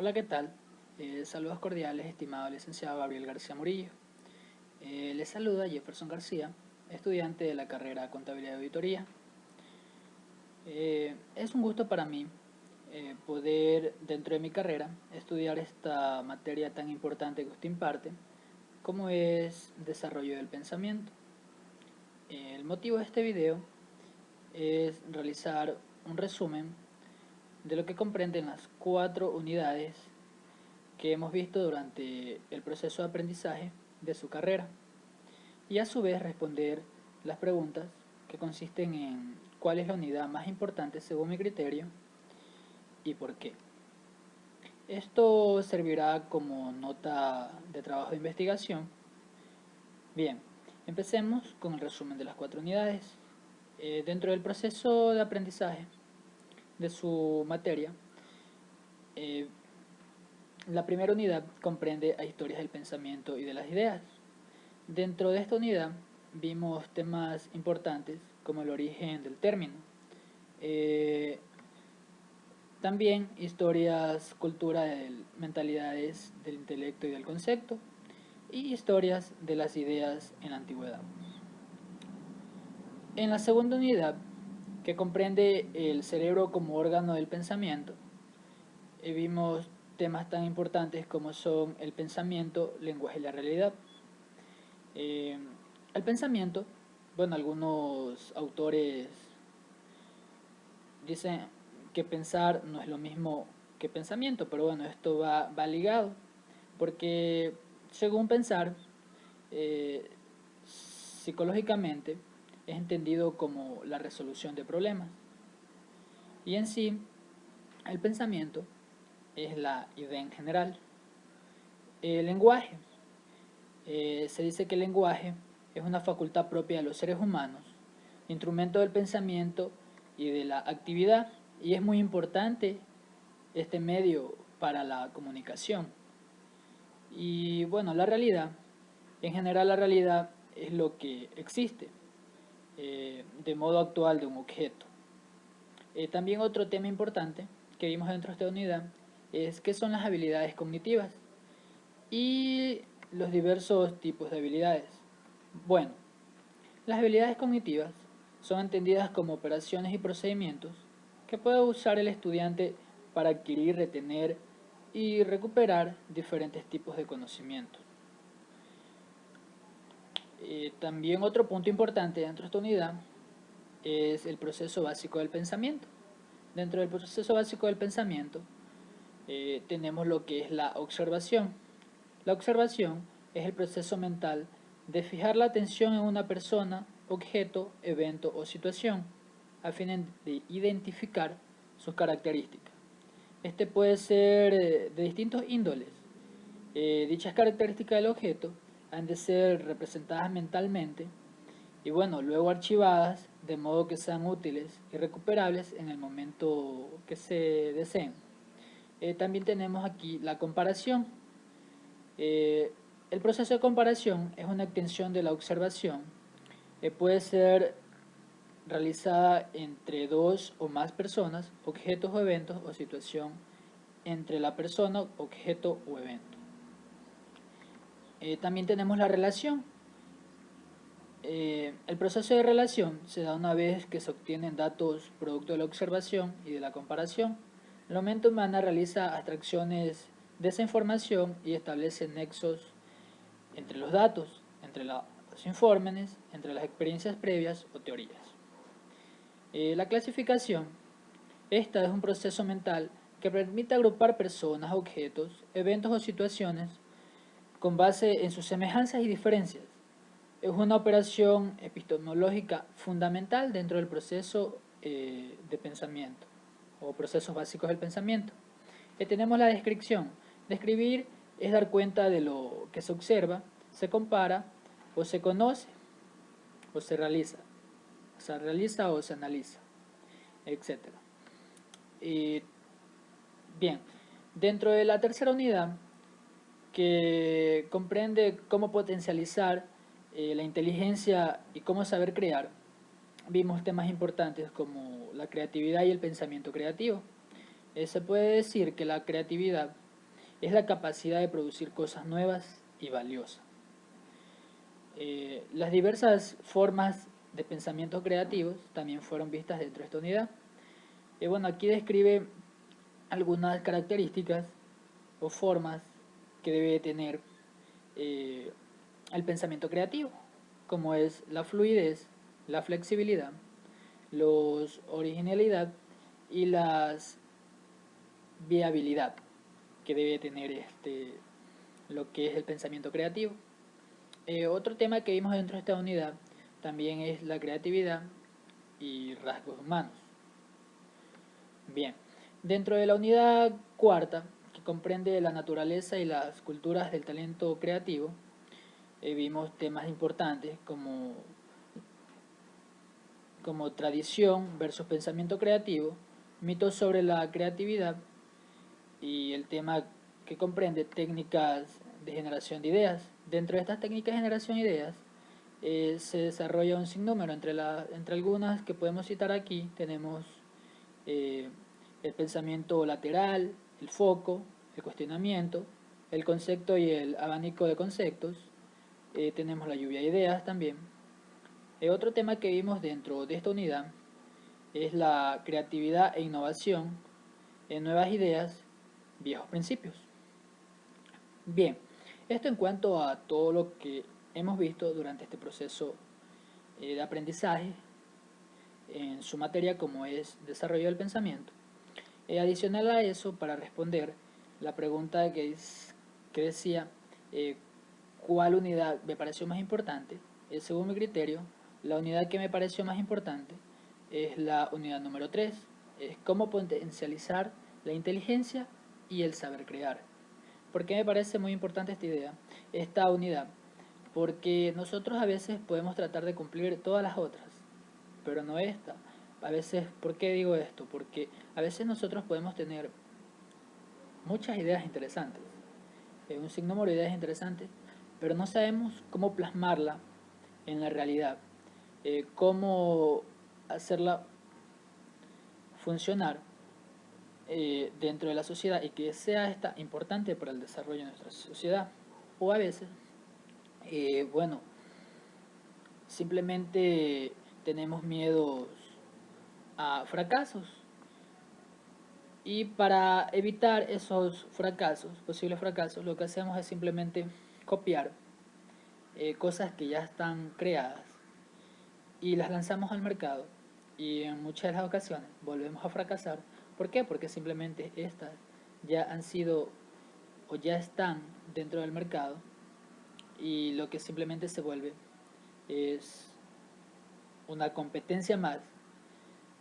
Hola, ¿qué tal? Saludos cordiales, estimado licenciado Gabriel García Murillo. Les saluda Jefferson García, estudiante de la carrera Contabilidad y Auditoría. Es un gusto para mí poder, dentro de mi carrera, estudiar esta materia tan importante que usted imparte, como es desarrollo del pensamiento. El motivo de este video es realizar un resumen de lo que comprenden las 4 unidades que hemos visto durante el proceso de aprendizaje de su carrera y a su vez responder las preguntas que consisten en cuál es la unidad más importante según mi criterio y por qué. Esto servirá como nota de trabajo de investigación. Bien, empecemos con el resumen de las 4 unidades. Dentro del proceso de aprendizaje de su materia, eh, la primera unidad comprende a historias del pensamiento y de las ideas. Dentro de esta unidad vimos temas importantes como el origen del término, eh, también historias, cultura, mentalidades del intelecto y del concepto, y historias de las ideas en la antigüedad. En la segunda unidad, que comprende el cerebro como órgano del pensamiento, vimos temas tan importantes como son el pensamiento, lenguaje y la realidad. Eh, el pensamiento, bueno, algunos autores dicen que pensar no es lo mismo que pensamiento, pero bueno, esto va ligado, porque según pensar, eh, psicológicamente es entendido como la resolución de problemas. Y en sí, el pensamiento es la idea en general. El lenguaje. Se dice que el lenguaje es una facultad propia de los seres humanos, instrumento del pensamiento y de la actividad, y es muy importante este medio para la comunicación. Y bueno, la realidad, en general la realidad es lo que existe de modo actual de un objeto. También otro tema importante que vimos dentro de esta unidad es qué son las habilidades cognitivas y los diversos tipos de habilidades. Bueno, las habilidades cognitivas son entendidas como operaciones y procedimientos que puede usar el estudiante para adquirir, retener y recuperar diferentes tipos de conocimientos. También otro punto importante dentro de esta unidad es el proceso básico del pensamiento. Dentro del proceso básico del pensamiento tenemos lo que es la observación. La observación es el proceso mental de fijar la atención en una persona, objeto, evento o situación, a fin de identificar sus características. Este puede ser de distintos índoles. Dichas características del objeto han de ser representadas mentalmente y bueno, luego archivadas de modo que sean útiles y recuperables en el momento que se deseen. También tenemos aquí la comparación. Eh, el proceso de comparación es una extensión de la observación. Puede ser realizada entre dos o más personas, objetos o eventos o situación entre la persona, objeto o evento. También tenemos la relación. El proceso de relación se da una vez que se obtienen datos producto de la observación y de la comparación. La mente humana realiza abstracciones de esa información y establece nexos entre los datos, entre los informes, entre las experiencias previas o teorías. La clasificación. Esta es un proceso mental que permite agrupar personas, objetos, eventos o situaciones con base en sus semejanzas y diferencias. Es una operación epistemológica fundamental dentro del proceso de pensamiento o procesos básicos del pensamiento. Tenemos la descripción. Describir es dar cuenta de lo que se observa, se compara o se conoce o se realiza. Se realiza o se analiza, etc. Bien, dentro de la tercera unidad, que comprende cómo potencializar la inteligencia y cómo saber crear, vimos temas importantes como la creatividad y el pensamiento creativo. Se puede decir que la creatividad es la capacidad de producir cosas nuevas y valiosas. Las diversas formas de pensamiento creativos también fueron vistas dentro de esta unidad. Bueno, aquí describe algunas características o formas que debe tener eh, el pensamiento creativo, como es la fluidez, la flexibilidad, los originalidad y las viabilidad que debe tener lo que es el pensamiento creativo. Otro tema que vimos dentro de esta unidad también es la creatividad y rasgos humanos. Bien, dentro de la unidad cuarta, que comprende la naturaleza y las culturas del talento creativo, vimos temas importantes como tradición versus pensamiento creativo, mitos sobre la creatividad y el tema que comprende técnicas de generación de ideas. Dentro de estas técnicas de generación de ideas se desarrolla un sinnúmero. Entre algunas que podemos citar aquí tenemos eh, el pensamiento lateral, el foco, el cuestionamiento, el concepto y el abanico de conceptos. Tenemos la lluvia de ideas también. Otro tema que vimos dentro de esta unidad es la creatividad e innovación en nuevas ideas, viejos principios. Bien, esto en cuanto a todo lo que hemos visto durante este proceso de aprendizaje en su materia como es desarrollo del pensamiento. Adicional a eso, para responder la pregunta que decía eh, cuál unidad me pareció más importante, según mi criterio, la unidad que me pareció más importante es la unidad número 3, es cómo potencializar la inteligencia y el saber crear. ¿Por qué me parece muy importante esta idea, esta unidad? Porque nosotros a veces podemos tratar de cumplir todas las otras, pero no esta. A veces, ¿por qué digo esto? Porque a veces nosotros podemos tener muchas ideas interesantes, un sinnúmero de ideas interesantes, pero no sabemos cómo plasmarla en la realidad, cómo hacerla funcionar dentro de la sociedad y que sea esta importante para el desarrollo de nuestra sociedad. O a veces, bueno, simplemente tenemos miedos a fracasos. Y para evitar esos fracasos, posibles fracasos, lo que hacemos es simplemente copiar cosas que ya están creadas y las lanzamos al mercado y en muchas de las ocasiones volvemos a fracasar. ¿Por qué? Porque simplemente estas ya han sido o ya están dentro del mercado y lo que simplemente se vuelve es una competencia más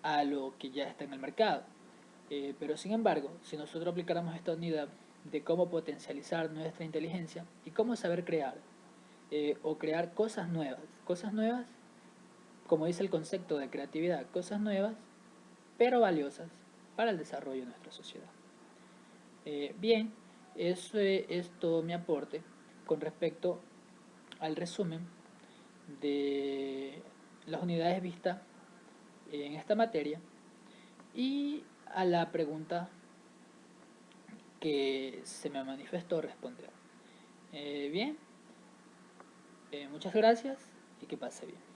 a lo que ya está en el mercado. Pero sin embargo, si nosotros aplicáramos esta unidad de cómo potencializar nuestra inteligencia y cómo saber crear o crear cosas nuevas, como dice el concepto de creatividad, cosas nuevas pero valiosas para el desarrollo de nuestra sociedad. Bien, eso es todo mi aporte con respecto al resumen de las unidades vistas en esta materia y a la pregunta que se me manifestó responder. Bien, muchas gracias y que pase bien.